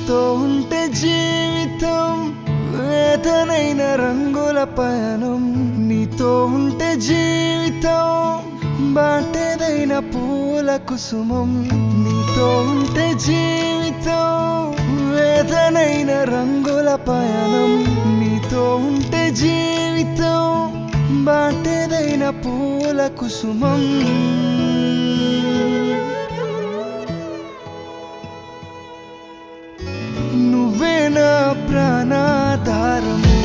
నీతో ఉంటే జీవితం వేదనైన రంగుల పయనం, నీతో ఉంటే జీవితం బాటేదైన పూల కుసుమం, నీతో ఉంటే జీవితం వేదనైన రంగుల పయనం, నీతో ఉంటే జీవితం బాటేదైన పూల కుసుమం. నువ్వే నా ప్రాణాధారము,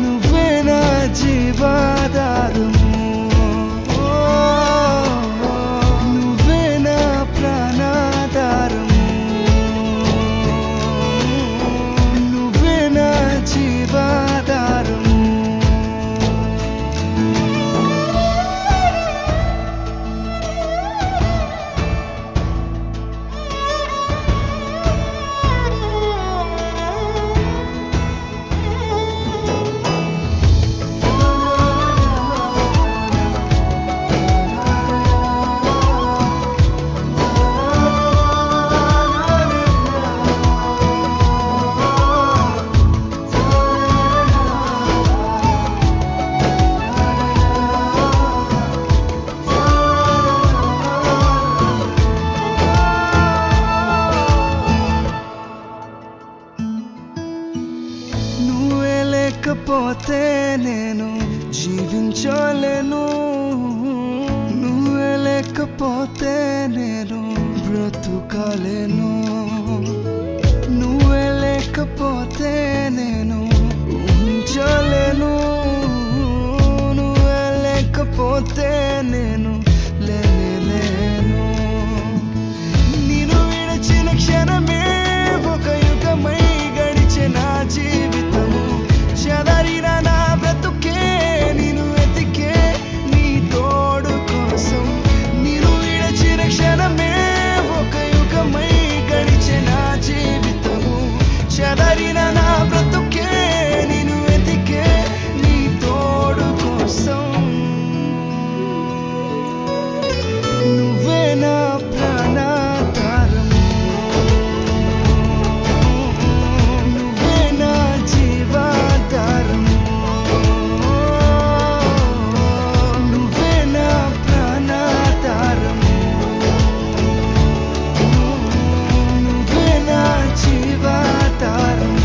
నువ్వే నా జీవాధారము, నువ్వే నా ప్రాణాధారము, నువ్వే నా జీవాధారము. లేకపోతే నేను జీవించలేను, నువ్వే లేకపోతే నేను బ్రతుకలేను, నువ్వే లేకపోతే నేను ఊహించలేను, నువ్వే లేకపోతే నేను లేను. నేను విడిచిన క్షణమే ఒక యుగమై గడిచే నా జీవితము, చెదరిన నా బ్రతుకే నిన్ను వెతికే నీ తోడు కోసం. నిన్ను విడిచిన క్షణమే ఒక యుగమై గడిచే నా జీవితము, చెదరిన నా బ్రతుకే నిన్ను వెతికే నీ తోడు కోసం. నువ్వే నా ప్రాణాధారము, నువ్వే నా జీవాధారము, నువ్వే నా ప్రాణాధారము, నువ్వే నా జీవాధారము.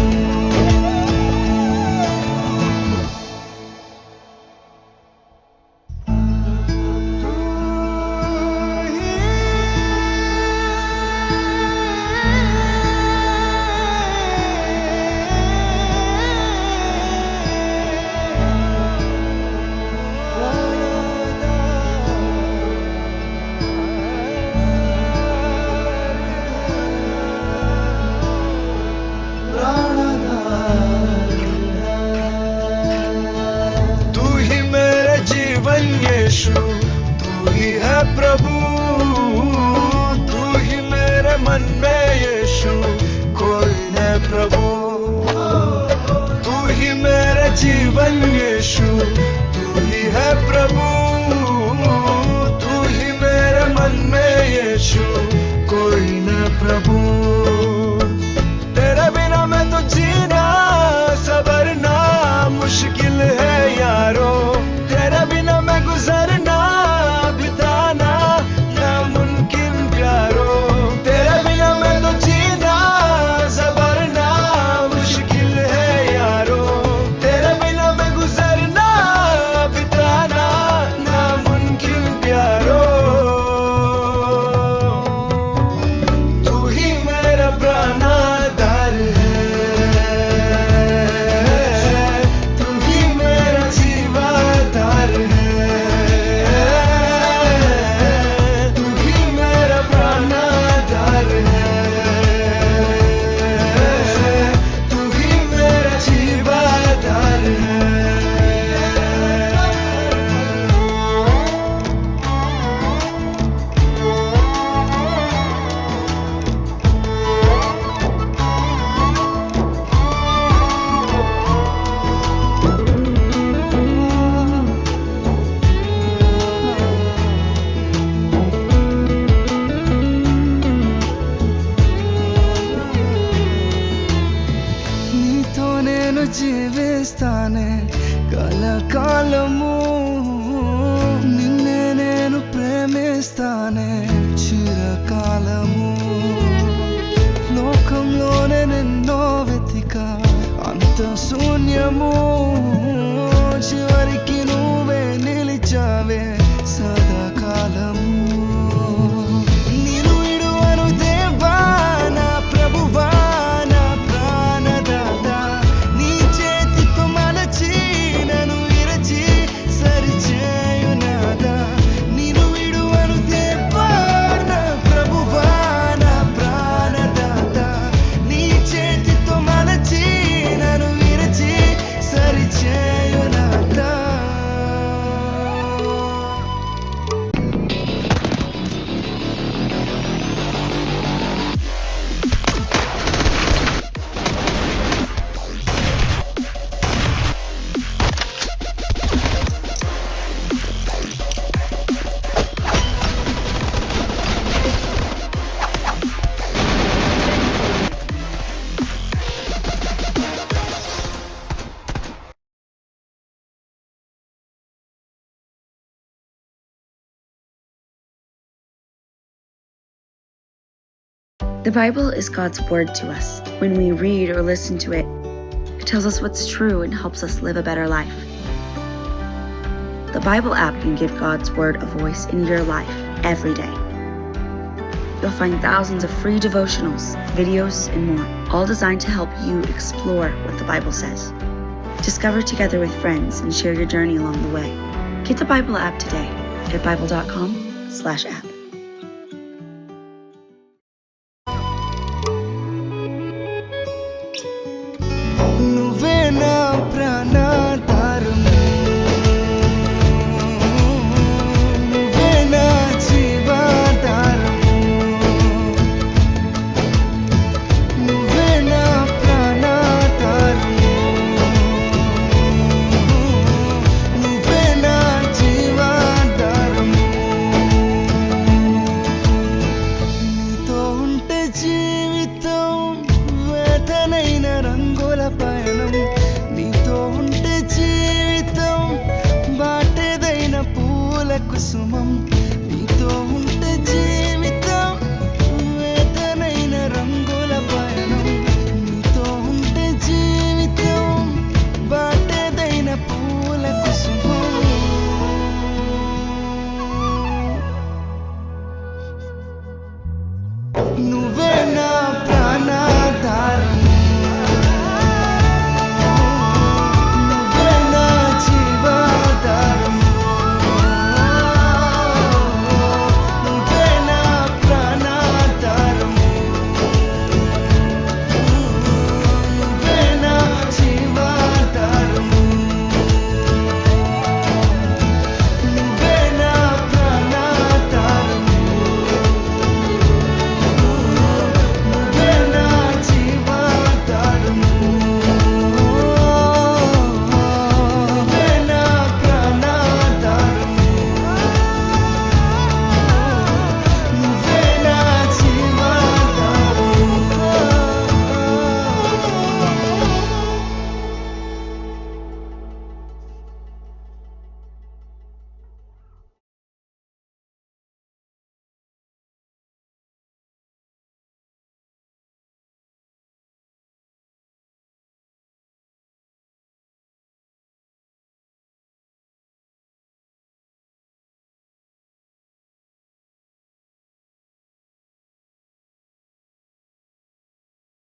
तू ही मेरा जीवन यीशु, तू ही है प्रभु, तू ही मेरे मन में यीशु, कोई है प्रभु। तू ही मेरा जीवन यीशु, तू ही है प्रभु, तू ही मेरे मन में यीशु, कोई न प्रभु। तेरे बिना मैं तो जीना सबरना मुश्किल है यारो, तेरे बिना मैं गुजरना बिताना नामुमकिन प्यारो, तेरे बिना मैं तो जीना सबरना मुश्किल है यारो, तेरे बिना मैं गुजरना बिताना नामुमकिन प्यारो। तू ही मेरा प्राणाधार है, तू ही मेरा చిరకాలము నిన్నే నేను ప్రేమిస్తానే చిరకాలము లోకంలోనే నిన్నో వెతిక అంత శూన్యము చివరికి నువ్వే నిలిచావే సదాకాలము నేను విడువను దేవా నా ప్రభువా నా ప్రాణదాత నీ చేతితో మలచి నన్ను విరచి సరిచేయునాదా నేను విడువను దేవా నా ప్రభువా నా ప్రాణదాత నీ చేతితో మలచి నన్ను విరచి సరిచేయునాదా The Bible is God's word to us. When we read or listen to it, it tells us what's true and helps us live a better life. The Bible app can give God's word a voice in your life every day. You'll find thousands of free devotionals, videos, and more, all designed to help you explore what the Bible says. Discover together with friends and share your journey along the way. Get the Bible app today at bible.com/app. నువ్వే నా ప్రాణాధారము నువ్వే నా జీవాధారము నువ్వే నా ప్రాణాధారము నువ్వే నా జీవాధారము నీతో ఉంటే జీవితం వేదనైన రంగుల పయనం నీతో ఉంటే జీవితం బాటేదైన పూల కుసుమం